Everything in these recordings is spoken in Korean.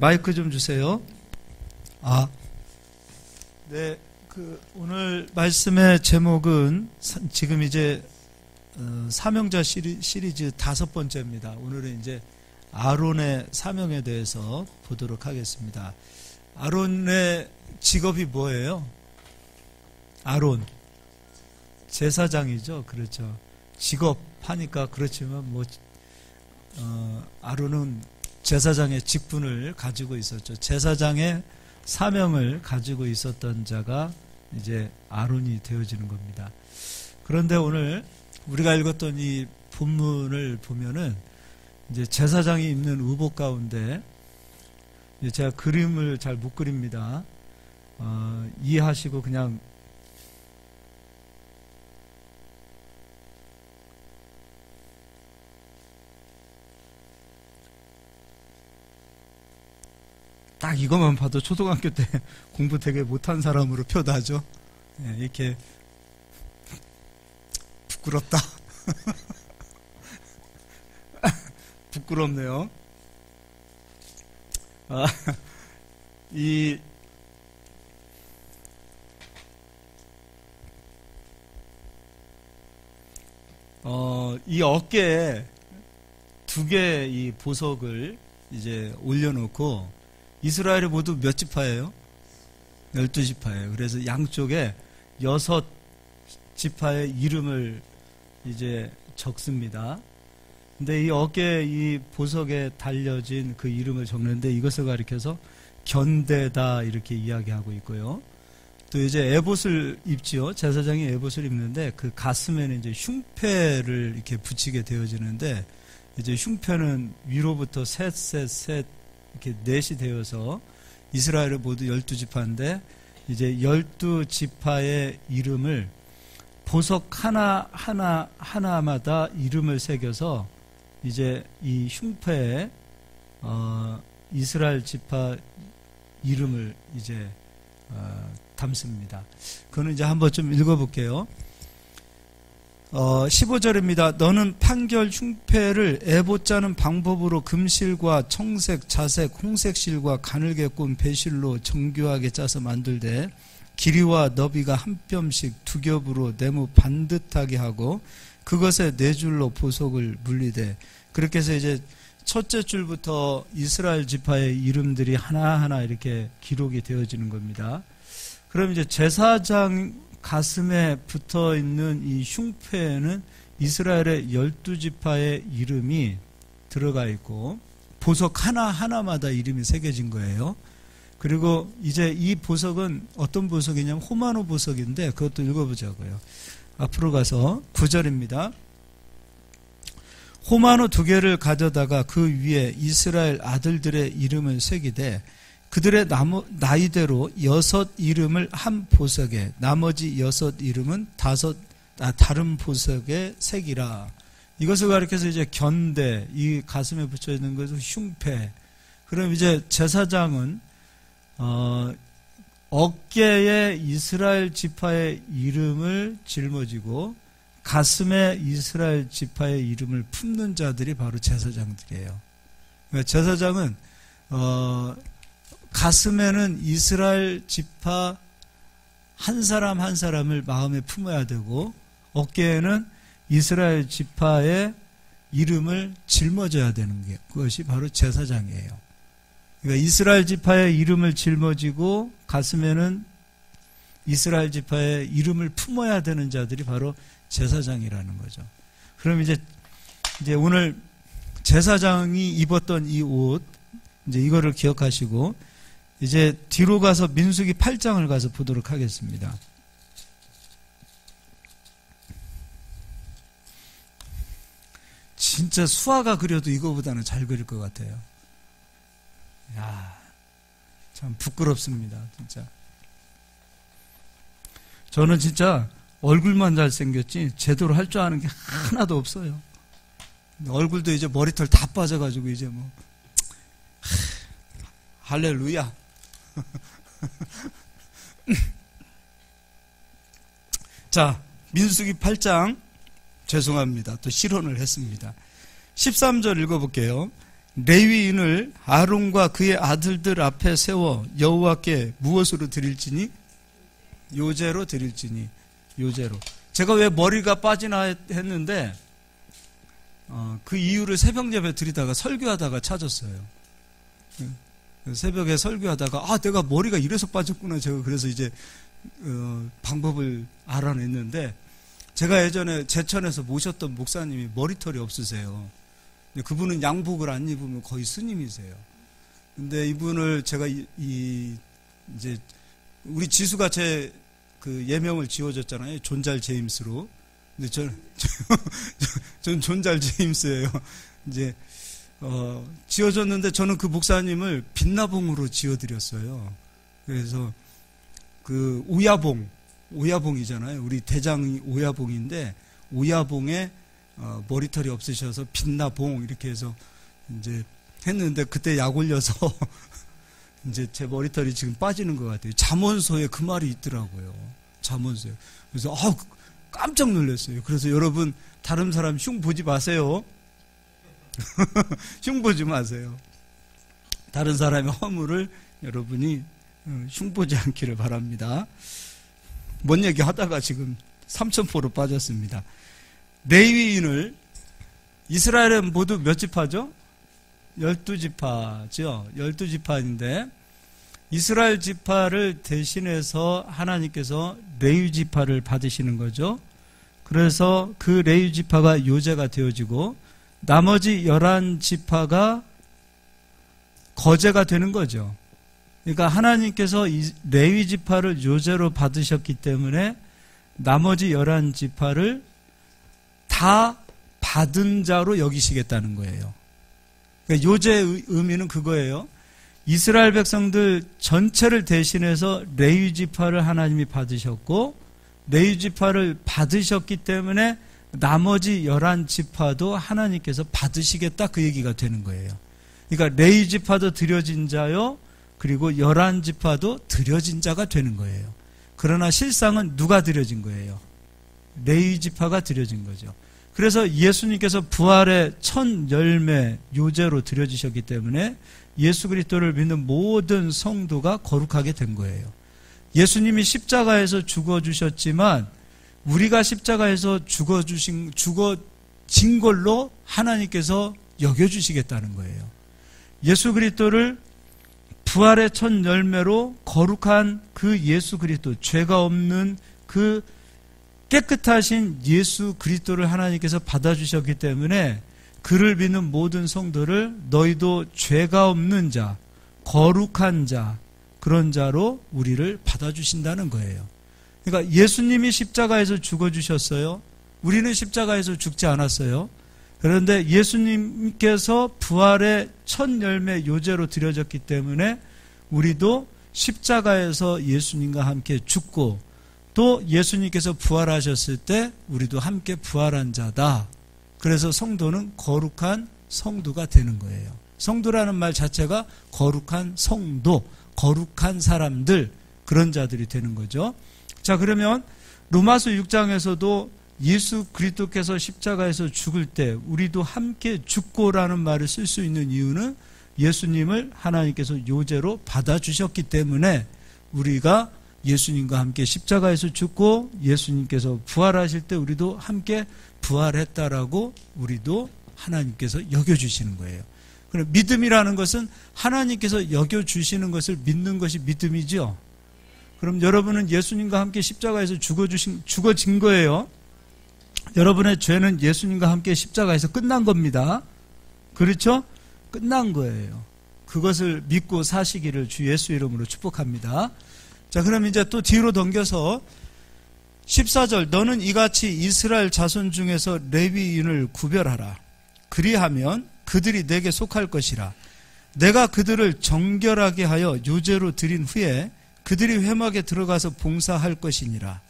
마이크 좀 주세요. 네, 오늘 말씀의 제목은 지금 이제 사명자 시리즈 5번째입니다. 오늘은 이제 아론의 사명에 대해서 보도록 하겠습니다. 아론의 직업이 뭐예요? 아론 제사장이죠. 그렇죠. 직업 하니까 그렇지만 아론은 제사장의 직분을 가지고 있었죠. 제사장의 사명을 가지고 있었던 자가 이제 아론이 되어지는 겁니다. 그런데 오늘 우리가 읽었던 이 본문을 보면은 이제 제사장이 입는 의복 가운데 제가 그림을 잘 못 그립니다. 이해하시고 그냥 딱 이것만 봐도 초등학교 때 공부 되게 못한 사람으로 표다죠. 네, 이렇게 부끄럽다. 부끄럽네요. 이 어깨에 2개의 이 보석을 이제 올려놓고 이스라엘이 모두 몇 지파예요? 12지파예요. 그래서 양쪽에 6지파의 이름을 이제 적습니다. 근데 이 어깨에 이 보석에 달려진 그 이름을 적는데 이것을 가리켜서 견대다 이렇게 이야기하고 있고요. 또 이제 에봇을 입지요. 제사장이 에봇을 입는데 그 가슴에는 이제 흉패를 이렇게 붙이게 되어지는데 이제 흉패는 위로부터 셋 이렇게 넷이 되어서 이스라엘을 모두 12지파인데 이제 12지파의 이름을 보석 하나마다 이름을 새겨서 이제 이 흉패에 이스라엘 지파 이름을 이제 담습니다. 그거는 이제 한번 좀 읽어볼게요. 15절입니다. 너는 판결 흉패를 에봇 짜는 방법으로 금실과 청색, 자색, 홍색실과 가늘게 꼰 배실로 정교하게 짜서 만들되 길이와 너비가 한 뼘씩 2겹으로 네모 반듯하게 하고 그것에 4줄로 보석을 물리되 그렇게 해서 이제 첫째 줄부터 이스라엘 지파의 이름들이 하나하나 이렇게 기록이 되어지는 겁니다. 그럼 이제 제사장 가슴에 붙어 있는 이 흉패에는 이스라엘의 12지파의 이름이 들어가 있고 보석 하나마다 이름이 새겨진 거예요. 그리고 이제 이 보석은 어떤 보석이냐면 호마노 보석인데 그것도 읽어보자고요. 앞으로 가서 9절입니다. 호마노 2개를 가져다가 그 위에 이스라엘 아들들의 이름을 새기되 그들의 나이대로 6 이름을 한 보석에 나머지 6 이름은 다른 보석에 새기라. 이것을 가리켜서 이제 견대, 이 가슴에 붙여 있는 것은 흉패. 그럼 이제 제사장은 어깨에 이스라엘 지파의 이름을 짊어지고 가슴에 이스라엘 지파의 이름을 품는 자들이 바로 제사장들이에요. 그러니까 제사장은 가슴에는 이스라엘 지파 한 사람 한 사람을 마음에 품어야 되고 어깨에는 이스라엘 지파의 이름을 짊어져야 되는 게 그것이 바로 제사장이에요. 그러니까 이스라엘 지파의 이름을 짊어지고 가슴에는 이스라엘 지파의 이름을 품어야 되는 자들이 바로 제사장이라는 거죠. 그럼 이제 오늘 제사장이 입었던 이 옷 이제 이거를 기억하시고 이제 뒤로 가서 민수기 8장을 가서 보도록 하겠습니다. 진짜 수화가 그려도 이거보다는 잘 그릴 것 같아요. 야, 참 부끄럽습니다. 진짜. 저는 진짜 얼굴만 잘생겼지 제대로 할 줄 아는 게 하나도 없어요. 얼굴도 이제 머리털 다 빠져가지고 이제 할렐루야. 자, 민수기 8장 죄송합니다. 또 실언을 했습니다. 13절 읽어볼게요. 레위인을 아론과 그의 아들들 앞에 세워 여호와께 무엇으로 드릴지니? 요제로 드릴지니. 요제로. 제가 왜 머리가 빠지나 했는데 그 이유를 새벽 예배 드리다가 설교하다가 찾았어요. 새벽에 설교하다가 내가 머리가 이래서 빠졌구나. 제가 그래서 이제 방법을 알아냈는데, 제가 예전에 제천에서 모셨던 목사님이 머리털이 없으세요. 근데 그분은 양복을 안 입으면 거의 스님이세요. 근데 이분을 제가 이제 우리 지수가 제 그 예명을 지어줬잖아요. 존잘 제임스로. 근데 전 존잘 제임스예요. 이제 지어줬는데 저는 그 목사님을 빛나봉으로 지어드렸어요. 그래서 그 오야봉이잖아요. 우리 대장이 오야봉인데, 오야봉에 머리털이 없으셔서 빛나봉 이렇게 해서 이제 했는데, 그때 약 올려서 이제 제 머리털이 지금 빠지는 것 같아요. 잠언서에 그 말이 있더라고요. 잠언서에. 그래서 깜짝 놀랐어요. 그래서 여러분, 다른 사람 흉 보지 마세요. 흉 보지 마세요. 다른 사람의 허물을 여러분이 흉 보지 않기를 바랍니다. 뭔 얘기 하다가 지금 삼천포로 빠졌습니다. 레위인을, 이스라엘은 모두 몇 지파죠? 12지파죠. 12지파인데 이스라엘 지파를 대신해서 하나님께서 레위 지파를 받으시는 거죠. 그래서 그 레위 지파가 요제가 되어지고 나머지 11지파가 거제가 되는 거죠. 그러니까 하나님께서 이 레위 지파를 요제로 받으셨기 때문에 나머지 11지파를 다 받은 자로 여기시겠다는 거예요. 그러니까 요제의 의미는 그거예요. 이스라엘 백성들 전체를 대신해서 레위 지파를 하나님이 받으셨고, 레위 지파를 받으셨기 때문에 나머지 11지파도 하나님께서 받으시겠다, 그 얘기가 되는 거예요. 그러니까 레위 지파도 드려진 자요, 그리고 11지파도 드려진 자가 되는 거예요. 그러나 실상은 누가 드려진 거예요? 레위 지파가 드려진 거죠. 그래서 예수님께서 부활의 첫 열매 요제로 드려지셨기 때문에 예수 그리스도를 믿는 모든 성도가 거룩하게 된 거예요. 예수님이 십자가에서 죽어주셨지만 우리가 십자가에서 죽어진 걸로 하나님께서 여겨주시겠다는 거예요. 예수 그리스도를 부활의 첫 열매로 거룩한 그 예수 그리스도, 죄가 없는 그 깨끗하신 예수 그리스도를 하나님께서 받아주셨기 때문에 그를 믿는 모든 성도를 너희도 죄가 없는 자, 거룩한 자, 그런 자로 우리를 받아주신다는 거예요. 그러니까 예수님이 십자가에서 죽어주셨어요. 우리는 십자가에서 죽지 않았어요. 그런데 예수님께서 부활의 첫 열매 요제로 드려졌기 때문에 우리도 십자가에서 예수님과 함께 죽고, 또 예수님께서 부활하셨을 때 우리도 함께 부활한 자다. 그래서 성도는 거룩한 성도가 되는 거예요. 성도라는 말 자체가 거룩한 성도, 거룩한 사람들, 그런 자들이 되는 거죠. 자, 그러면 로마서 6장에서도 예수 그리스도께서 십자가에서 죽을 때 우리도 함께 죽고라는 말을 쓸 수 있는 이유는 예수님을 하나님께서 요제로 받아주셨기 때문에 우리가 예수님과 함께 십자가에서 죽고 예수님께서 부활하실 때 우리도 함께 부활했다라고 우리도 하나님께서 여겨주시는 거예요. 그럼 믿음이라는 것은 하나님께서 여겨주시는 것을 믿는 것이 믿음이죠. 그럼 여러분은 예수님과 함께 십자가에서 죽어진 거예요. 여러분의 죄는 예수님과 함께 십자가에서 끝난 겁니다. 그렇죠? 끝난 거예요. 그것을 믿고 사시기를 주 예수 이름으로 축복합니다. 자, 그럼 이제 또 뒤로 넘겨서 14절, 너는 이같이 이스라엘 자손 중에서 레위인을 구별하라. 그리하면 그들이 내게 속할 것이라. 내가 그들을 정결하게 하여 요제로 드린 후에 그들이 회막에 들어가서 봉사할 것이니라.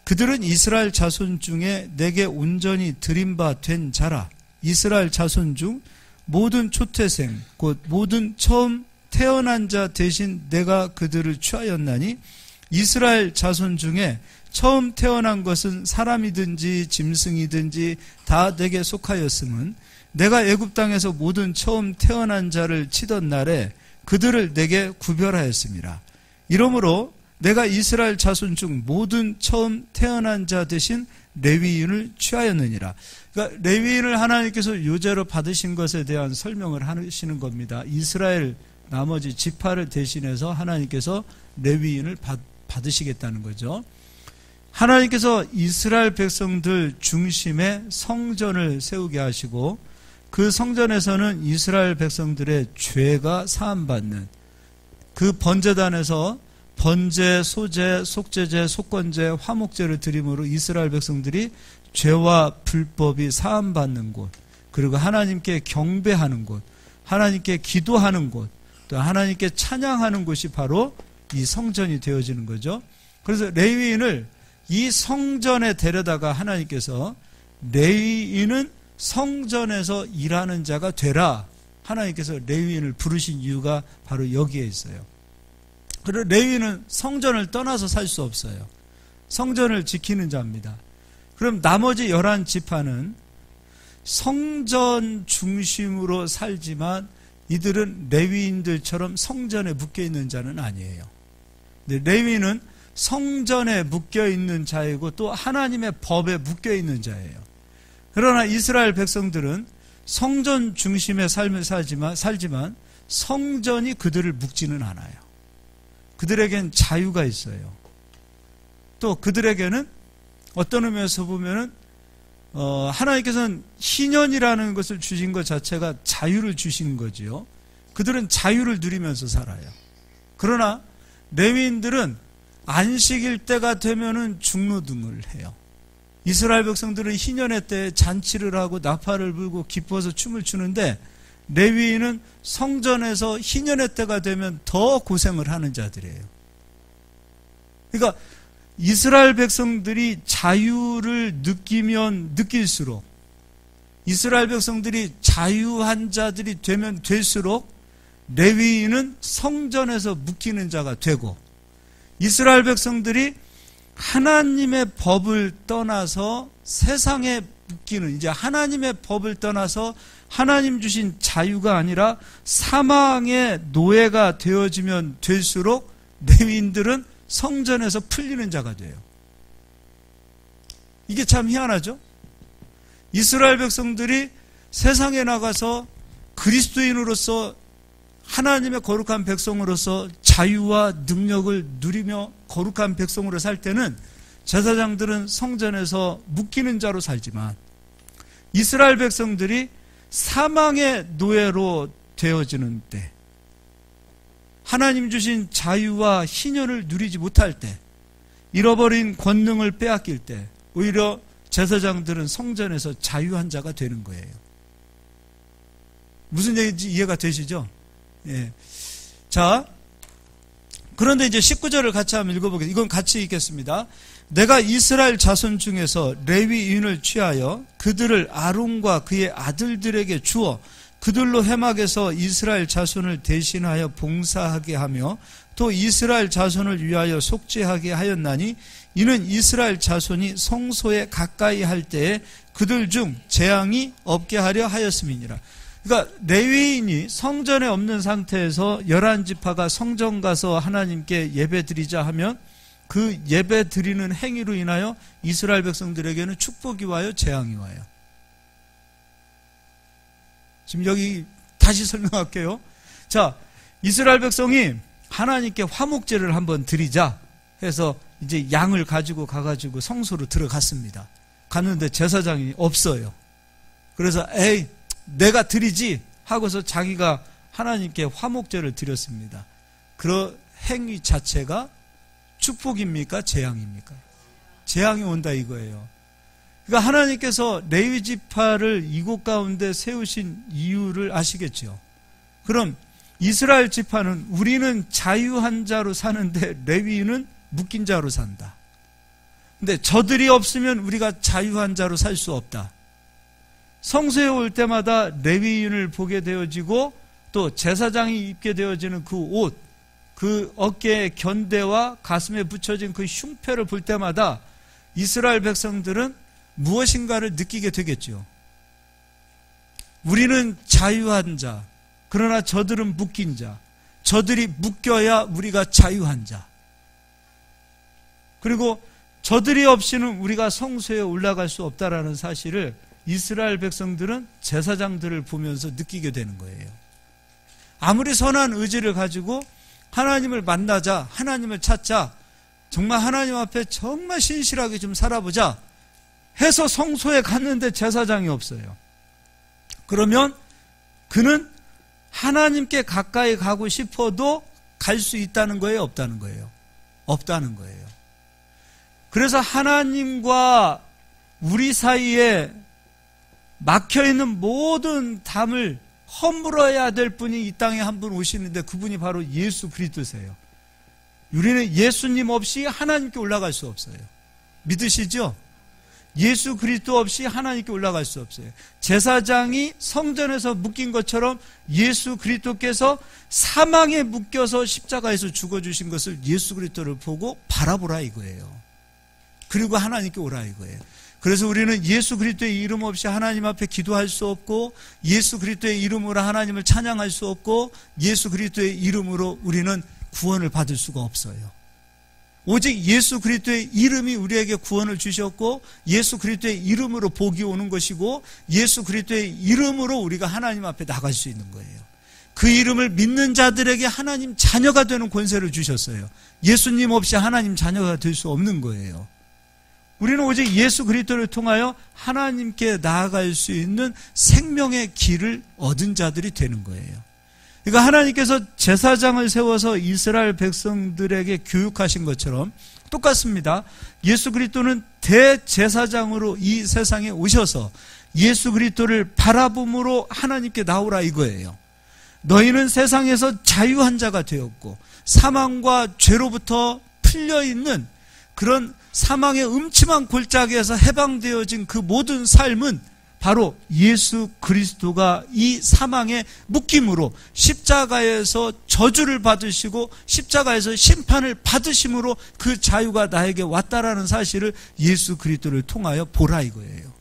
그들은 이스라엘 자손 중에 내게 온전히 드린 바 된 자라. 이스라엘 자손 중 모든 초태생, 곧 모든 처음 태어난 자 대신 내가 그들을 취하였나니, 이스라엘 자손 중에 처음 태어난 것은 사람이든지 짐승이든지 다 내게 속하였음은 내가 애굽 땅에서 모든 처음 태어난 자를 치던 날에 그들을 내게 구별하였습니다. 이러므로 내가 이스라엘 자손 중 모든 처음 태어난 자 대신 레위인을 취하였느니라. 그러니까 레위인을 하나님께서 요제로 받으신 것에 대한 설명을 하시는 겁니다. 이스라엘 나머지 지파를 대신해서 하나님께서 레위인을 받으시겠다는 거죠. 하나님께서 이스라엘 백성들 중심에 성전을 세우게 하시고 그 성전에서는 이스라엘 백성들의 죄가 사함받는 그 번제단에서 번제, 소제, 속죄제, 속건제, 화목제를 드림으로 이스라엘 백성들이 죄와 불법이 사함받는 곳, 그리고 하나님께 경배하는 곳, 하나님께 기도하는 곳, 또 하나님께 찬양하는 곳이 바로 이 성전이 되어지는 거죠. 그래서 레위인을 이 성전에 데려다가 하나님께서 레위인은 성전에서 일하는 자가 되라, 하나님께서 레위인을 부르신 이유가 바로 여기에 있어요. 그리고 레위인은 성전을 떠나서 살 수 없어요. 성전을 지키는 자입니다. 그럼 나머지 11지파는 성전 중심으로 살지만 이들은 레위인들처럼 성전에 묶여있는 자는 아니에요. 근데 레위인은 성전에 묶여있는 자이고 또 하나님의 법에 묶여있는 자예요. 그러나 이스라엘 백성들은 성전 중심의 삶을 살지만 성전이 그들을 묶지는 않아요. 그들에겐 자유가 있어요. 또 그들에게는 어떤 의미에서 보면은 하나님께서는 희년이라는 것을 주신 것 자체가 자유를 주신 거지요. 그들은 자유를 누리면서 살아요. 그러나 레위인들은 안식일 때가 되면은 중노등을 해요. 이스라엘 백성들은 희년의 때에 잔치를 하고 나팔을 불고 기뻐서 춤을 추는데 레위인은 성전에서 희년의 때가 되면 더 고생을 하는 자들이에요. 그러니까 이스라엘 백성들이 자유를 느끼면 느낄수록, 이스라엘 백성들이 자유한 자들이 되면 될수록 레위인은 성전에서 묶이는 자가 되고, 이스라엘 백성들이 하나님의 법을 떠나서 세상에 묶이는, 이제 하나님의 법을 떠나서 하나님 주신 자유가 아니라 사망의 노예가 되어지면 될수록 레위인들은 성전에서 풀리는 자가 돼요. 이게 참 희한하죠? 이스라엘 백성들이 세상에 나가서 그리스도인으로서 하나님의 거룩한 백성으로서 자유와 능력을 누리며 거룩한 백성으로 살 때는 제사장들은 성전에서 묶이는 자로 살지만 이스라엘 백성들이 사망의 노예로 되어지는 때, 하나님 주신 자유와 희년을 누리지 못할 때, 잃어버린 권능을 빼앗길 때 오히려 제사장들은 성전에서 자유한 자가 되는 거예요. 무슨 얘기인지 이해가 되시죠? 예. 자, 그런데 이제 19절을 같이 한번 읽어보겠습니다. 이건 같이 읽겠습니다. 내가 이스라엘 자손 중에서 레위인을 취하여 그들을 아론과 그의 아들들에게 주어 그들로 회막에서 이스라엘 자손을 대신하여 봉사하게 하며 또 이스라엘 자손을 위하여 속죄하게 하였나니 이는 이스라엘 자손이 성소에 가까이 할 때에 그들 중 재앙이 없게 하려 하였음이니라. 그러니까 레위인이 성전에 없는 상태에서 11지파가 성전 가서 하나님께 예배 드리자 하면 그 예배 드리는 행위로 인하여 이스라엘 백성들에게는 축복이 와요, 재앙이 와요. 지금 여기 다시 설명할게요. 자, 이스라엘 백성이 하나님께 화목제를 한번 드리자 해서 이제 양을 가지고 가가지고 성소로 들어갔습니다. 갔는데 제사장이 없어요. 그래서 에이, 내가 드리지 하고서 자기가 하나님께 화목제를 드렸습니다. 그 행위 자체가 축복입니까? 재앙입니까? 재앙이 온다 이거예요. 그러니까 하나님께서 레위 지파를 이곳 가운데 세우신 이유를 아시겠죠? 그럼 이스라엘 지파는 우리는 자유한 자로 사는데 레위인은 묶인 자로 산다. 근데 저들이 없으면 우리가 자유한 자로 살 수 없다. 성소에 올 때마다 레위인을 보게 되어지고 또 제사장이 입게 되어지는 그 옷, 그 어깨의 견대와 가슴에 붙여진 그 흉패를 볼 때마다 이스라엘 백성들은 무엇인가를 느끼게 되겠죠. 우리는 자유한 자, 그러나 저들은 묶인 자. 저들이 묶여야 우리가 자유한 자. 그리고 저들이 없이는 우리가 성소에 올라갈 수 없다라는 사실을 이스라엘 백성들은 제사장들을 보면서 느끼게 되는 거예요. 아무리 선한 의지를 가지고 하나님을 만나자, 하나님을 찾자, 정말 하나님 앞에 정말 신실하게 좀 살아보자 해서 성소에 갔는데 제사장이 없어요. 그러면 그는 하나님께 가까이 가고 싶어도 갈 수 있다는 거예요? 없다는 거예요? 없다는 거예요. 그래서 하나님과 우리 사이에 막혀있는 모든 담을 허물어야 될 분이 이 땅에 한 분 오시는데 그분이 바로 예수 그리스도세요. 우리는 예수님 없이 하나님께 올라갈 수 없어요. 믿으시죠? 예수 그리스도 없이 하나님께 올라갈 수 없어요. 제사장이 성전에서 묶인 것처럼 예수 그리스도께서 사망에 묶여서 십자가에서 죽어주신 것을 예수 그리스도를 보고 바라보라 이거예요. 그리고 하나님께 오라 이거예요. 그래서 우리는 예수 그리스도의 이름 없이 하나님 앞에 기도할 수 없고, 예수 그리스도의 이름으로 하나님을 찬양할 수 없고, 예수 그리스도의 이름으로 우리는 구원을 받을 수가 없어요. 오직 예수 그리스도의 이름이 우리에게 구원을 주셨고, 예수 그리스도의 이름으로 복이 오는 것이고, 예수 그리스도의 이름으로 우리가 하나님 앞에 나갈 수 있는 거예요. 그 이름을 믿는 자들에게 하나님 자녀가 되는 권세를 주셨어요. 예수님 없이 하나님 자녀가 될 수 없는 거예요. 우리는 오직 예수 그리스도를 통하여 하나님께 나아갈 수 있는 생명의 길을 얻은 자들이 되는 거예요. 그러니까 하나님께서 제사장을 세워서 이스라엘 백성들에게 교육하신 것처럼 똑같습니다. 예수 그리스도는 대제사장으로 이 세상에 오셔서 예수 그리스도를 바라봄으로 하나님께 나오라 이거예요. 너희는 세상에서 자유한 자가 되었고 사망과 죄로부터 풀려있는 그런 사망의 음침한 골짜기에서 해방되어진 그 모든 삶은 바로 예수 그리스도가 이 사망의 묶임으로 십자가에서 저주를 받으시고 십자가에서 심판을 받으심으로 그 자유가 나에게 왔다라는 사실을 예수 그리스도를 통하여 보라 이거예요.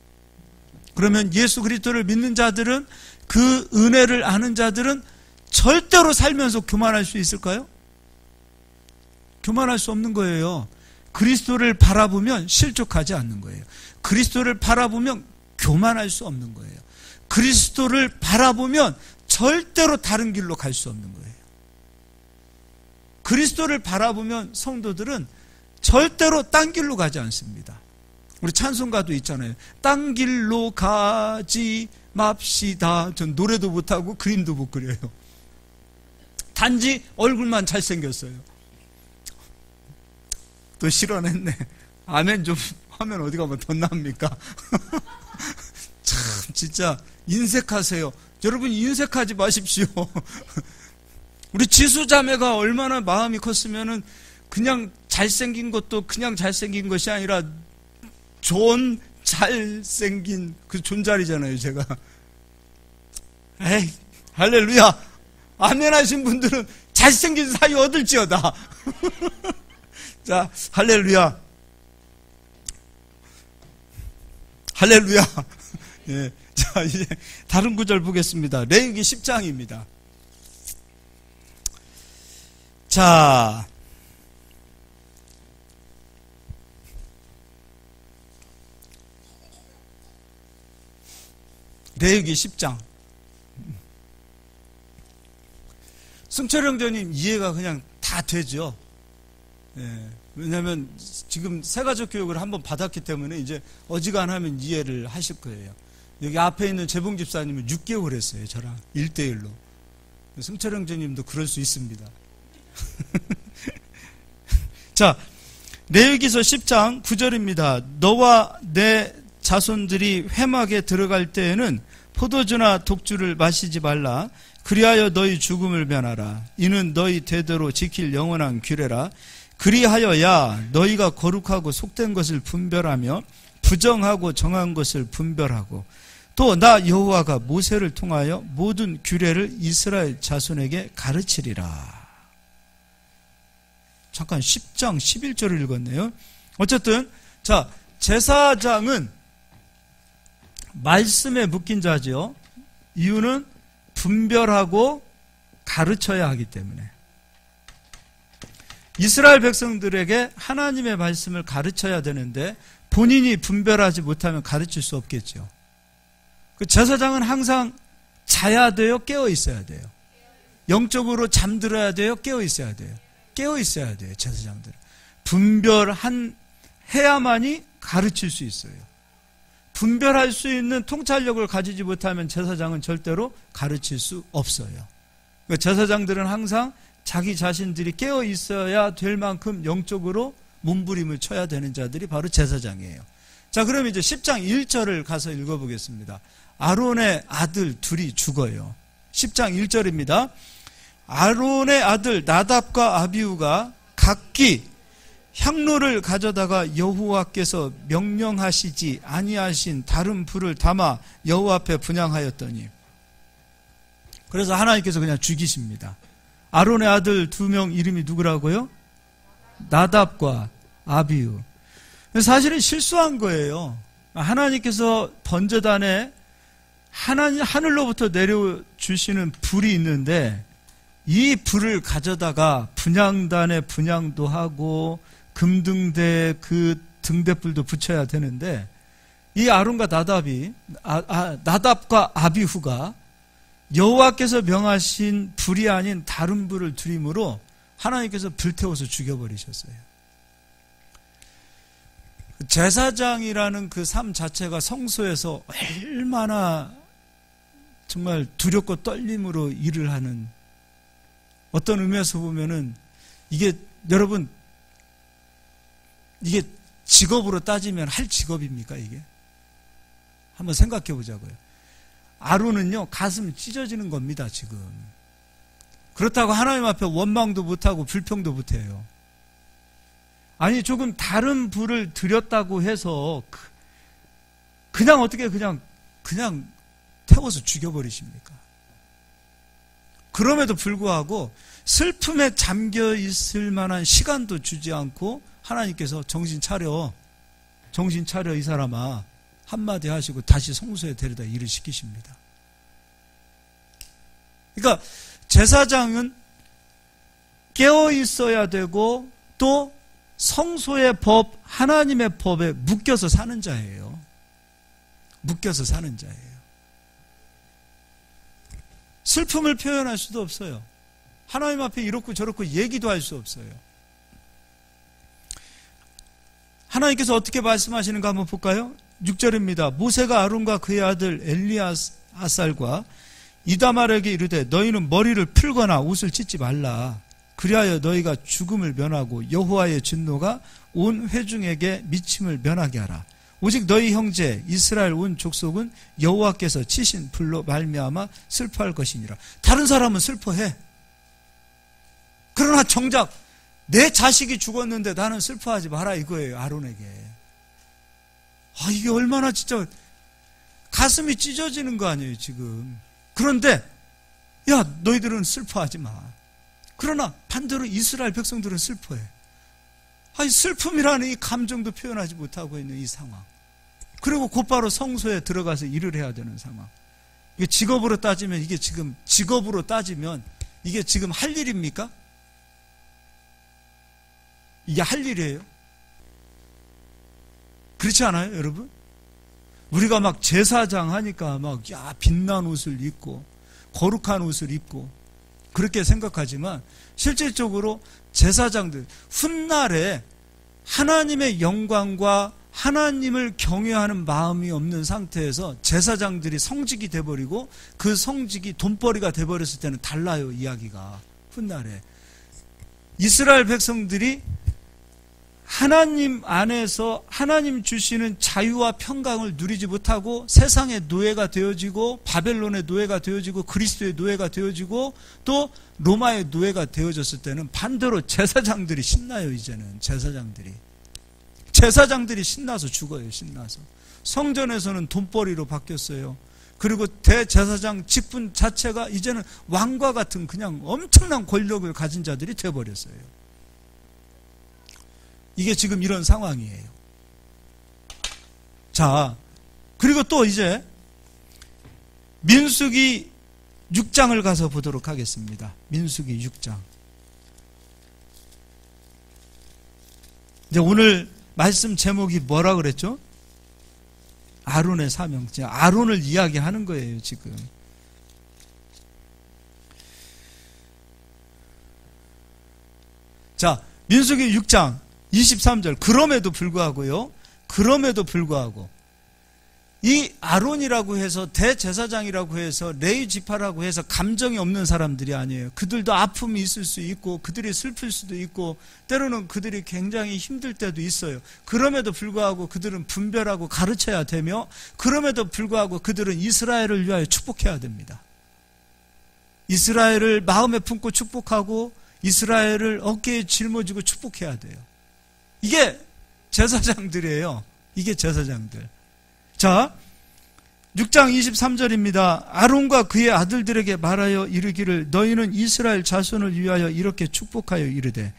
그러면 예수 그리스도를 믿는 자들은, 그 은혜를 아는 자들은 절대로 살면서 교만할 수 있을까요? 교만할 수 없는 거예요. 그리스도를 바라보면 실족하지 않는 거예요. 그리스도를 바라보면 교만할 수 없는 거예요. 그리스도를 바라보면 절대로 다른 길로 갈 수 없는 거예요. 그리스도를 바라보면 성도들은 절대로 딴 길로 가지 않습니다. 우리 찬송가도 있잖아요. 딴 길로 가지 맙시다. 전 노래도 못하고 그림도 못 그려요. 단지 얼굴만 잘생겼어요. 또 실언했네. 아멘 좀 하면 어디 가면 덧납니까? 참 진짜 인색하세요. 여러분 인색하지 마십시오. 우리 지수자매가 얼마나 마음이 컸으면은 그냥 잘생긴 것도 그냥 잘생긴 것이 아니라 존 잘생긴 그 존잘이잖아요. 제가 에이 할렐루야. 아멘 하신 분들은 잘생긴 사이 얻을지어다. 자, 할렐루야. 할렐루야. 예. 자, 이제 다른 구절 보겠습니다. 레위기 10장입니다. 자, 레위기 10장. 승철 형제님 이해가 그냥 다 되죠. 예, 왜냐하면 지금 새가족 교육을 한번 받았기 때문에 이제 어지간하면 이해를 하실 거예요. 여기 앞에 있는 재봉 집사님은 6개월 했어요. 저랑 1대1로. 승철 형제님도 그럴 수 있습니다. 자, 레위기서 10장 9절입니다. 너와 내 자손들이 회막에 들어갈 때에는 포도주나 독주를 마시지 말라. 그리하여 너희 죽음을 면하라. 이는 너희 대대로 지킬 영원한 규례라. 그리하여야 너희가 거룩하고 속된 것을 분별하며 부정하고 정한 것을 분별하고 또 나 여호와가 모세를 통하여 모든 규례를 이스라엘 자손에게 가르치리라. 잠깐 10장 11절을 읽었네요. 어쨌든 자, 제사장은 말씀에 묶인 자죠. 이유는 분별하고 가르쳐야 하기 때문에. 이스라엘 백성들에게 하나님의 말씀을 가르쳐야 되는데 본인이 분별하지 못하면 가르칠 수 없겠죠. 그 제사장은 항상 자야 돼요? 깨어 있어야 돼요? 영적으로 잠들어야 돼요? 깨어 있어야 돼요? 깨어 있어야 돼요, 제사장들은. 해야만이 가르칠 수 있어요. 분별할 수 있는 통찰력을 가지지 못하면 제사장은 절대로 가르칠 수 없어요. 그러니까 제사장들은 항상 자기 자신들이 깨어 있어야 될 만큼 영적으로 몸부림을 쳐야 되는 자들이 바로 제사장이에요. 자, 그럼 이제 10장 1절을 가서 읽어보겠습니다. 아론의 아들 둘이 죽어요. 10장 1절입니다. 아론의 아들 나답과 아비후가 각기 향로를 가져다가 여호와께서 명령하시지 아니하신 다른 불을 담아 여호와 앞에 분향하였더니, 그래서 하나님께서 그냥 죽이십니다. 아론의 아들 2명 이름이 누구라고요? 나답과 아비후. 사실은 실수한 거예요. 하나님께서 번제단에 하늘로부터 내려주시는 불이 있는데 이 불을 가져다가 분향단에 분향도 하고 금등대 그 등대불도 붙여야 되는데, 이 아론과 나답과 아비후가 여호와께서 명하신 불이 아닌 다른 불을 들임으로 하나님께서 불태워서 죽여버리셨어요. 제사장이라는 그 삶 자체가 성소에서 얼마나 정말 두렵고 떨림으로 일을 하는, 어떤 의미에서 보면은 이게 여러분, 이게 직업으로 따지면 할 직업입니까 이게? 한번 생각해 보자고요. 아론은요 가슴 찢어지는 겁니다 지금. 그렇다고 하나님 앞에 원망도 못하고 불평도 못해요. 아니 조금 다른 불을 드렸다고 해서 그냥 어떻게 그냥 태워서 죽여버리십니까? 그럼에도 불구하고 슬픔에 잠겨 있을 만한 시간도 주지 않고 하나님께서 정신 차려 이 사람아 한마디 하시고 다시 성소에 데려다 일을 시키십니다. 그러니까 제사장은 깨어 있어야 되고 또 성소의 법, 하나님의 법에 묶여서 사는 자예요. 묶여서 사는 자예요. 슬픔을 표현할 수도 없어요. 하나님 앞에 이렇고 저렇고 얘기도 할 수 없어요. 하나님께서 어떻게 말씀하시는가 한번 볼까요? 6절입니다. 모세가 아론과 그의 아들 엘리아살과 이다말에게 이르되 너희는 머리를 풀거나 옷을 찢지 말라. 그리하여 너희가 죽음을 면하고 여호와의 진노가 온 회중에게 미침을 면하게 하라. 오직 너희 형제 이스라엘 온 족속은 여호와께서 치신 불로 말미암아 슬퍼할 것이니라. 다른 사람은 슬퍼해. 그러나 정작 내 자식이 죽었는데 나는 슬퍼하지 마라 이거예요. 아론에게. 이게 얼마나 진짜 가슴이 찢어지는 거 아니에요 지금. 그런데 야 너희들은 슬퍼하지 마. 그러나 반대로 이스라엘 백성들은 슬퍼해. 슬픔이라는 이 감정도 표현하지 못하고 있는 이 상황. 그리고 곧바로 성소에 들어가서 일을 해야 되는 상황. 이게 직업으로 따지면 이게 지금 할 일입니까? 이게 할 일이에요? 그렇지 않아요, 여러분? 우리가 막 제사장 하니까 빛난 옷을 입고 거룩한 옷을 입고 그렇게 생각하지만 실질적으로 제사장들 훗날에 하나님의 영광과 하나님을 경외하는 마음이 없는 상태에서 제사장들이 성직이 돼버리고 그 성직이 돈벌이가 돼버렸을 때는 달라요, 이야기가. 훗날에 이스라엘 백성들이 하나님 안에서 하나님 주시는 자유와 평강을 누리지 못하고 세상의 노예가 되어지고 바벨론의 노예가 되어지고 그리스도의 노예가 되어지고 또 로마의 노예가 되어졌을 때는 반대로 제사장들이 신나요. 이제는 제사장들이 신나서 죽어요. 신나서. 성전에서는 돈벌이로 바뀌었어요. 그리고 대제사장 직분 자체가 이제는 왕과 같은 그냥 엄청난 권력을 가진 자들이 되어버렸어요. 이게 지금 이런 상황이에요. 자, 그리고 또 이제 민수기 6장을 가서 보도록 하겠습니다. 민수기 6장. 이제 오늘 말씀 제목이 뭐라 그랬죠? 아론의 사명. 아론을 이야기하는 거예요, 지금. 자, 민수기 6장 23절. 그럼에도 불구하고요. 그럼에도 불구하고 이 아론이라고 해서 대제사장이라고 해서 레위 지파라고 해서 감정이 없는 사람들이 아니에요. 그들도 아픔이 있을 수 있고 그들이 슬플 수도 있고 때로는 그들이 굉장히 힘들 때도 있어요. 그럼에도 불구하고 그들은 분별하고 가르쳐야 되며 그럼에도 불구하고 그들은 이스라엘을 위하여 축복해야 됩니다. 이스라엘을 마음에 품고 축복하고 이스라엘을 어깨에 짊어지고 축복해야 돼요. 이게 제사장들이에요. 이게 제사장들. 자, 6장 23절입니다. 아론과 그의 아들들에게 말하여 이르기를 너희는 이스라엘 자손을 위하여 이렇게 축복하여 이르되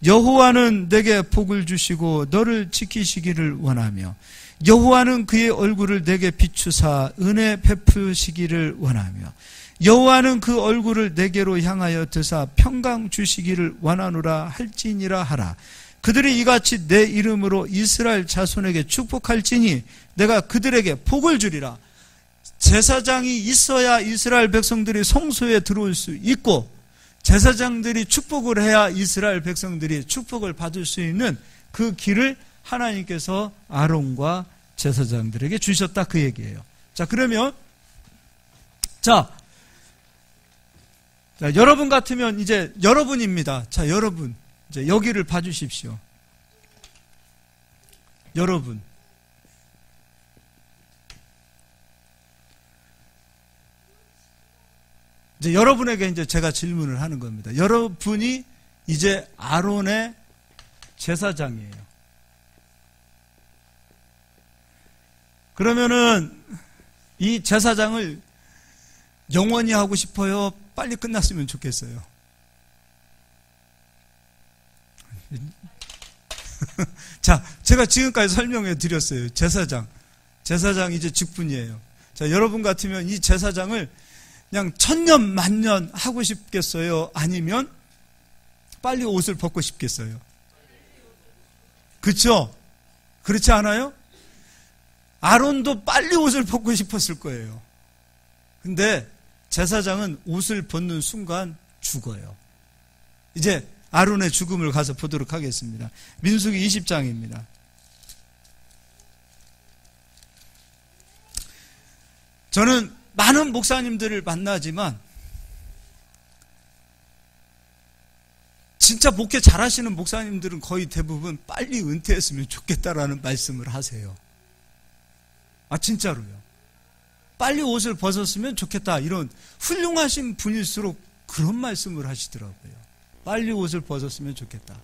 여호와는 내게 복을 주시고 너를 지키시기를 원하며 여호와는 그의 얼굴을 내게 비추사 은혜 베푸시기를 원하며 여호와는 그 얼굴을 내게로 향하여 드사 평강 주시기를 원하노라 할지니라 하라. 그들이 이같이 내 이름으로 이스라엘 자손에게 축복할지니 내가 그들에게 복을 주리라. 제사장이 있어야 이스라엘 백성들이 성소에 들어올 수 있고 제사장들이 축복을 해야 이스라엘 백성들이 축복을 받을 수 있는 그 길을 하나님께서 아론과 제사장들에게 주셨다, 그 얘기예요. 자, 그러면 자, 여러분 같으면 이제 여러분입니다. 자, 여러분 이제 여기를 봐주십시오. 여러분, 이제 여러분에게 이제 제가 질문을 하는 겁니다. 여러분이 이제 아론의 제사장이에요. 그러면은 이 제사장을 영원히 하고 싶어요? 빨리 끝났으면 좋겠어요? 자, 제가 지금까지 설명해 드렸어요. 제사장 이제 직분이에요. 자, 여러분 같으면 이 제사장을 그냥 천년 만년 하고 싶겠어요? 아니면 빨리 옷을 벗고 싶겠어요? 그렇죠? 그렇지 않아요? 아론도 빨리 옷을 벗고 싶었을 거예요. 근데 제사장은 옷을 벗는 순간 죽어요. 이제 아론의 죽음을 가서 보도록 하겠습니다. 민수기 20장입니다. 저는 많은 목사님들을 만나지만 진짜 목회 잘하시는 목사님들은 거의 대부분 빨리 은퇴했으면 좋겠다라는 말씀을 하세요. 아, 진짜로요. 빨리 옷을 벗었으면 좋겠다, 이런 훌륭하신 분일수록 그런 말씀을 하시더라고요. 빨리 옷을 벗었으면 좋겠다.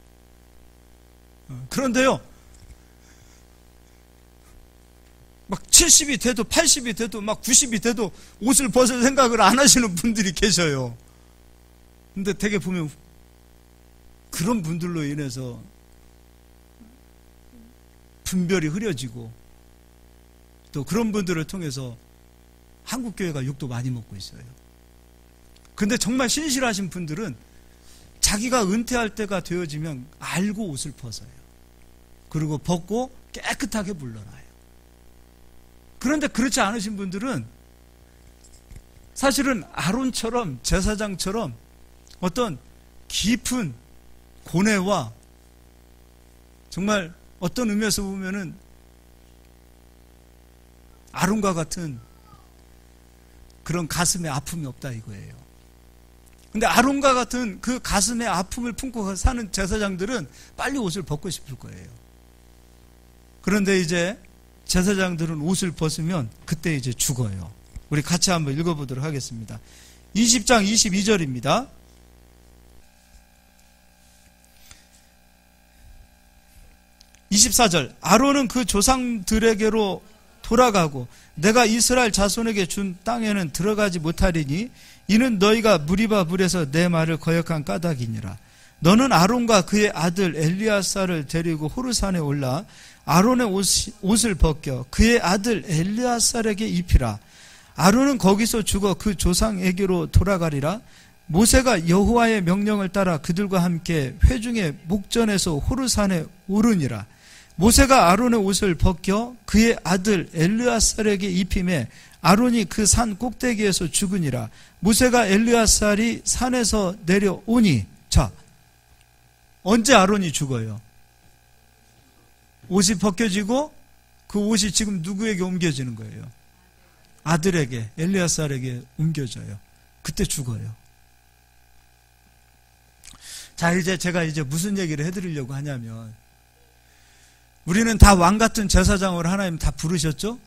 그런데요, 막 70이 돼도 80이 돼도 막 90이 돼도 옷을 벗을 생각을 안 하시는 분들이 계셔요. 근데 되게 보면 그런 분들로 인해서 분별이 흐려지고 또 그런 분들을 통해서 한국교회가 욕도 많이 먹고 있어요. 근데 정말 신실하신 분들은 자기가 은퇴할 때가 되어지면 알고 옷을 벗어요. 그리고 벗고 깨끗하게 물러나요. 그런데 그렇지 않으신 분들은 사실은 아론처럼 제사장처럼 어떤 깊은 고뇌와 정말 어떤 의미에서 보면은 아론과 같은 그런 가슴에 아픔이 없다 이거예요. 근데 아론과 같은 그 가슴에 아픔을 품고 사는 제사장들은 빨리 옷을 벗고 싶을 거예요. 그런데 이제 제사장들은 옷을 벗으면 그때 이제 죽어요. 우리 같이 한번 읽어보도록 하겠습니다. 20장 22절입니다. (24절) 아론은 그 조상들에게로 돌아가고 내가 이스라엘 자손에게 준 땅에는 들어가지 못하리니 이는 너희가 무리바 물에서 내 말을 거역한 까닭이니라. 너는 아론과 그의 아들 엘리아사를 데리고 호르산에 올라 아론의 옷을 벗겨 그의 아들 엘리아살에게 입히라. 아론은 거기서 죽어 그 조상에게로 돌아가리라. 모세가 여호와의 명령을 따라 그들과 함께 회중의 목전에서 호르산에 오르니라. 모세가 아론의 옷을 벗겨 그의 아들 엘르아살에게 입히매 아론이 그 산 꼭대기에서 죽으니라. 모세가 엘르아살이 산에서 내려오니, 자, 언제 아론이 죽어요? 옷이 벗겨지고 그 옷이 지금 누구에게 옮겨지는 거예요? 아들에게, 엘르아살에게 옮겨져요. 그때 죽어요. 자, 이제 제가 무슨 얘기를 해드리려고 하냐면, 우리는 다 왕 같은 제사장으로 하나님 다 부르셨죠?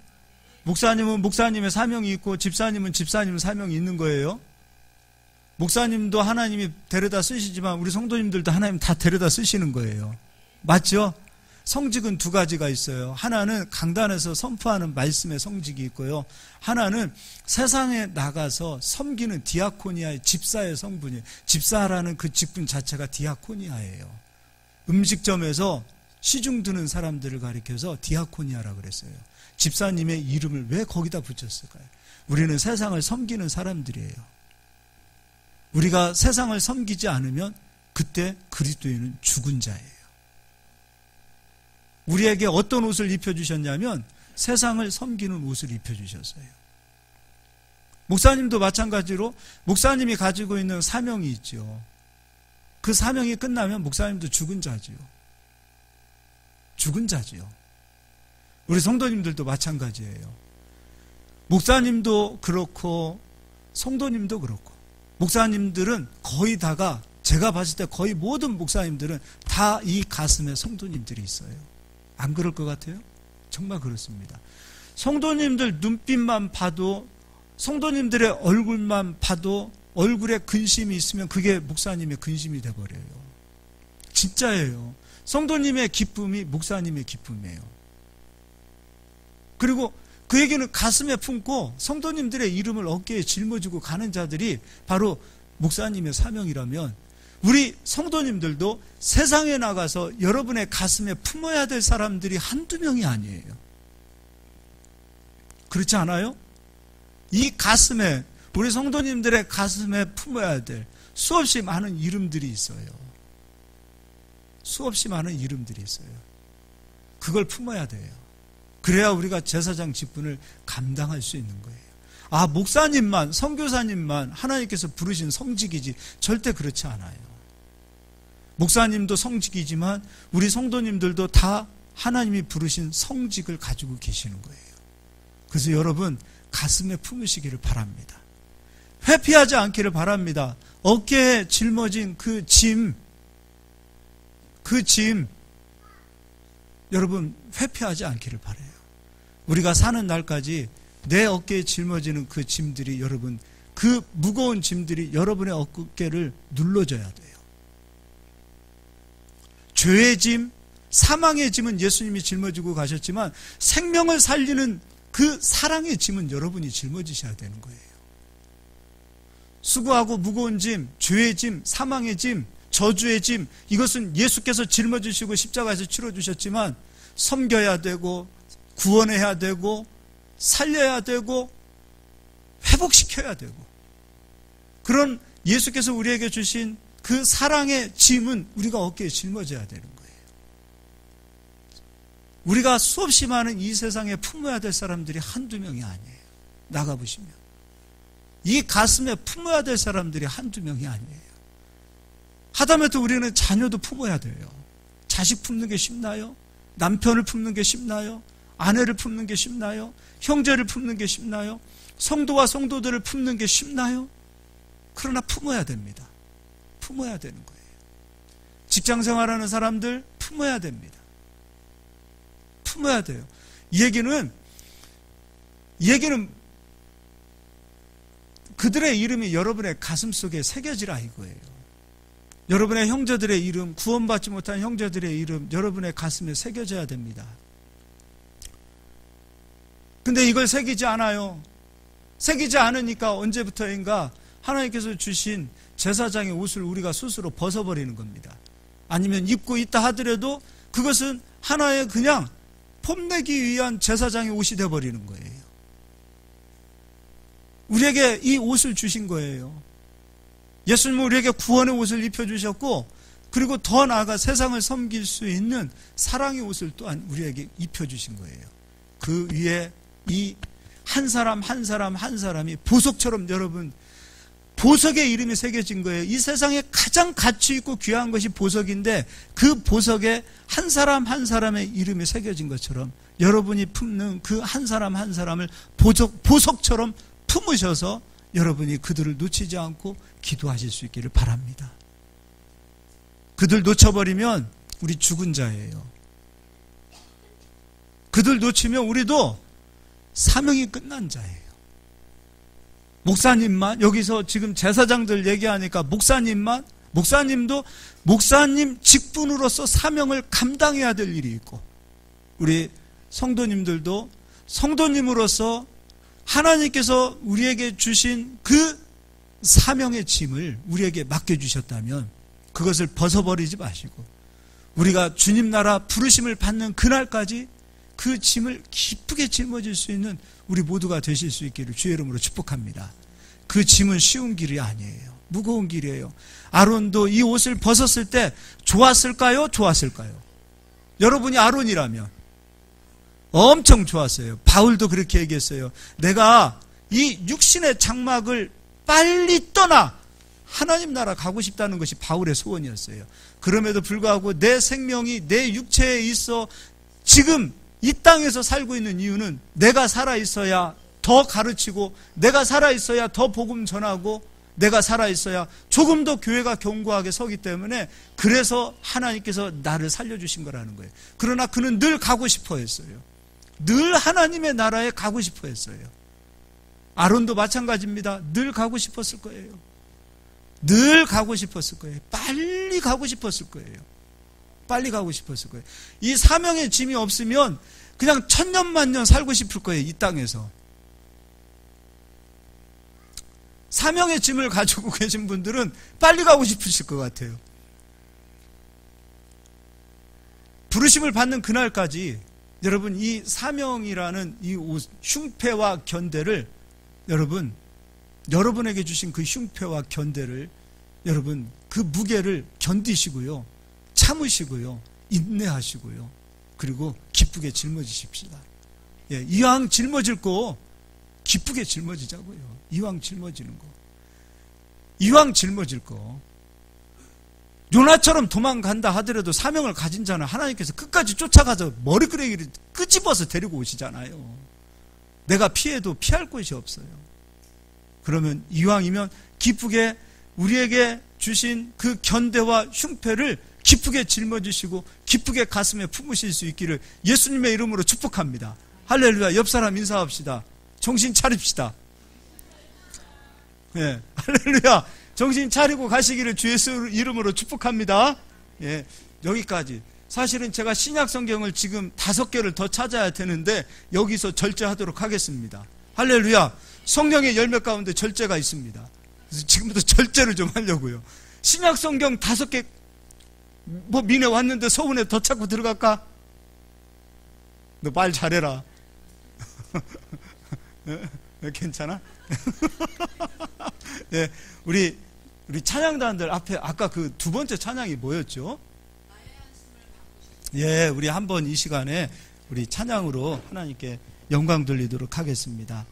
목사님은 목사님의 사명이 있고 집사님은 집사님 사명이 있는 거예요. 목사님도 하나님이 데려다 쓰시지만 우리 성도님들도 하나님 다 데려다 쓰시는 거예요. 맞죠? 성직은 두 가지가 있어요. 하나는 강단에서 선포하는 말씀의 성직이 있고요. 하나는 세상에 나가서 섬기는 디아코니아의 집사의 성분이에요. 집사라는 그 직분 자체가 디아코니아예요. 음식점에서 시중 드는 사람들을 가리켜서 디아코니아라고 그랬어요. 집사님의 이름을 왜 거기다 붙였을까요? 우리는 세상을 섬기는 사람들이에요. 우리가 세상을 섬기지 않으면 그때 그리스도인은 죽은 자예요. 우리에게 어떤 옷을 입혀주셨냐면 세상을 섬기는 옷을 입혀주셨어요. 목사님도 마찬가지로 목사님이 가지고 있는 사명이 있죠. 그 사명이 끝나면 목사님도 죽은 자지요. 죽은 자지요. 우리 성도님들도 마찬가지예요. 목사님도 그렇고 성도님도 그렇고, 목사님들은 거의 다가, 제가 봤을 때 거의 모든 목사님들은 다 이 가슴에 성도님들이 있어요. 안 그럴 것 같아요? 정말 그렇습니다. 성도님들 눈빛만 봐도, 성도님들의 얼굴만 봐도 얼굴에 근심이 있으면 그게 목사님의 근심이 돼버려요. 진짜예요. 성도님의 기쁨이 목사님의 기쁨이에요. 그리고 그 얘기는 가슴에 품고 성도님들의 이름을 어깨에 짊어지고 가는 자들이 바로 목사님의 사명이라면, 우리 성도님들도 세상에 나가서 여러분의 가슴에 품어야 될 사람들이 한두 명이 아니에요. 그렇지 않아요? 이 가슴에, 우리 성도님들의 가슴에 품어야 될 수없이 많은 이름들이 있어요. 수없이 많은 이름들이 있어요. 그걸 품어야 돼요. 그래야 우리가 제사장 직분을 감당할 수 있는 거예요. 아, 목사님만, 선교사님만 하나님께서 부르신 성직이지, 절대 그렇지 않아요. 목사님도 성직이지만 우리 성도님들도 다 하나님이 부르신 성직을 가지고 계시는 거예요. 그래서 여러분 가슴에 품으시기를 바랍니다. 회피하지 않기를 바랍니다. 어깨에 짊어진 그 짐, 여러분 회피하지 않기를 바라요. 우리가 사는 날까지 내 어깨에 짊어지는 그 짐들이, 여러분, 그 무거운 짐들이 여러분의 어깨를 눌러줘야 돼요. 죄의 짐, 사망의 짐은 예수님이 짊어지고 가셨지만 생명을 살리는 그 사랑의 짐은 여러분이 짊어지셔야 되는 거예요. 수고하고 무거운 짐, 죄의 짐, 사망의 짐, 저주의 짐, 이것은 예수께서 짊어지시고 십자가에서 치러주셨지만 섬겨야 되고 구원해야 되고 살려야 되고 회복시켜야 되고, 그런 예수께서 우리에게 주신 그 사랑의 짐은 우리가 어깨에 짊어져야 되는 거예요. 우리가 수없이 많은 이 세상에 품어야 될 사람들이 한두 명이 아니에요. 나가보시면 이 가슴에 품어야 될 사람들이 한두 명이 아니에요. 하다못해 우리는 자녀도 품어야 돼요. 자식 품는 게 쉽나요? 남편을 품는 게 쉽나요? 아내를 품는 게 쉽나요? 형제를 품는 게 쉽나요? 성도와 성도들을 품는 게 쉽나요? 그러나 품어야 됩니다. 품어야 되는 거예요. 직장생활하는 사람들 품어야 됩니다. 품어야 돼요. 이 얘기는 그들의 이름이 여러분의 가슴 속에 새겨지라 이거예요. 여러분의 형제들의 이름, 구원받지 못한 형제들의 이름 여러분의 가슴에 새겨져야 됩니다. 근데 이걸 새기지 않아요. 새기지 않으니까 언제부터인가 하나님께서 주신 제사장의 옷을 우리가 스스로 벗어버리는 겁니다. 아니면 입고 있다 하더라도 그것은 하나의 그냥 폼내기 위한 제사장의 옷이 되어버리는 거예요. 우리에게 이 옷을 주신 거예요. 예수님은 우리에게 구원의 옷을 입혀주셨고, 그리고 더 나아가 세상을 섬길 수 있는 사랑의 옷을 또한 우리에게 입혀주신 거예요. 그 위에 이 한 사람 한 사람 한 사람이 보석처럼, 여러분, 보석의 이름이 새겨진 거예요. 이 세상에 가장 가치 있고 귀한 것이 보석인데, 그 보석에 한 사람 한 사람의 이름이 새겨진 것처럼 여러분이 품는 그 한 사람 한 사람을 보석처럼 품으셔서 여러분이 그들을 놓치지 않고 기도하실 수 있기를 바랍니다. 그들 놓쳐버리면 우리 죽은 자예요. 그들 놓치면 우리도 사명이 끝난 자예요. 목사님만, 여기서 지금 제사장들 얘기하니까 목사님도 목사님 직분으로서 사명을 감당해야 될 일이 있고, 우리 성도님들도 성도님으로서 하나님께서 우리에게 주신 그 사명의 짐을 우리에게 맡겨주셨다면 그것을 벗어버리지 마시고, 우리가 주님 나라 부르심을 받는 그날까지 그 짐을 기쁘게 짊어질 수 있는 우리 모두가 되실 수 있기를 주의 이름으로 축복합니다. 그 짐은 쉬운 길이 아니에요. 무거운 길이에요. 아론도 이 옷을 벗었을 때 좋았을까요? 여러분이 아론이라면 엄청 좋았어요. 바울도 그렇게 얘기했어요. 내가 이 육신의 장막을 빨리 떠나 하나님 나라 가고 싶다는 것이 바울의 소원이었어요. 그럼에도 불구하고 내 생명이 내 육체에 있어 지금 이 땅에서 살고 있는 이유는 내가 살아있어야 더 가르치고, 내가 살아있어야 더 복음 전하고, 내가 살아있어야 조금 더 교회가 견고하게 서기 때문에, 그래서 하나님께서 나를 살려주신 거라는 거예요. 그러나 그는 늘 가고 싶어 했어요. 늘 하나님의 나라에 가고 싶어 했어요. 아론도 마찬가지입니다. 늘 가고 싶었을 거예요. 늘 가고 싶었을 거예요. 빨리 가고 싶었을 거예요. 이 사명의 짐이 없으면 그냥 천년만년 살고 싶을 거예요. 이 땅에서. 사명의 짐을 가지고 계신 분들은 빨리 가고 싶으실 것 같아요. 부르심을 받는 그날까지 여러분, 이 사명이라는 이 흉패와 견대를, 여러분에게 주신 그 흉패와 견대를, 여러분 그 무게를 견디시고요, 참으시고요, 인내하시고요, 그리고 기쁘게 짊어지십시다. 예, 이왕 짊어질 거 기쁘게 짊어지자고요. 이왕 짊어질 거. 요나처럼 도망간다 하더라도 사명을 가진 자는 하나님께서 끝까지 쫓아가서 머리끄레기를 끄집어서 데리고 오시잖아요. 내가 피해도 피할 곳이 없어요. 그러면 이왕이면 기쁘게 우리에게 주신 그 견대와 흉패를 기쁘게 짊어지시고 기쁘게 가슴에 품으실 수 있기를 예수님의 이름으로 축복합니다. 할렐루야. 옆 사람 인사합시다. 정신 차립시다. 예, 할렐루야. 정신 차리고 가시기를 주 예수 이름으로 축복합니다. 예, 여기까지. 사실은 제가 신약 성경을 지금 5개를 더 찾아야 되는데 여기서 절제하도록 하겠습니다. 할렐루야. 성령의 열매 가운데 절제가 있습니다. 그래서 지금부터 절제를 좀 하려고요. 신약 성경 5개 민에 왔는데 서운해 더 찾고 들어갈까? 너 말 잘해라. 괜찮아? 예, 우리 찬양단들 앞에 아까 그 2번째 찬양이 뭐였죠? 예, 우리 한번 이 시간에 우리 찬양으로 하나님께 영광 돌리도록 하겠습니다.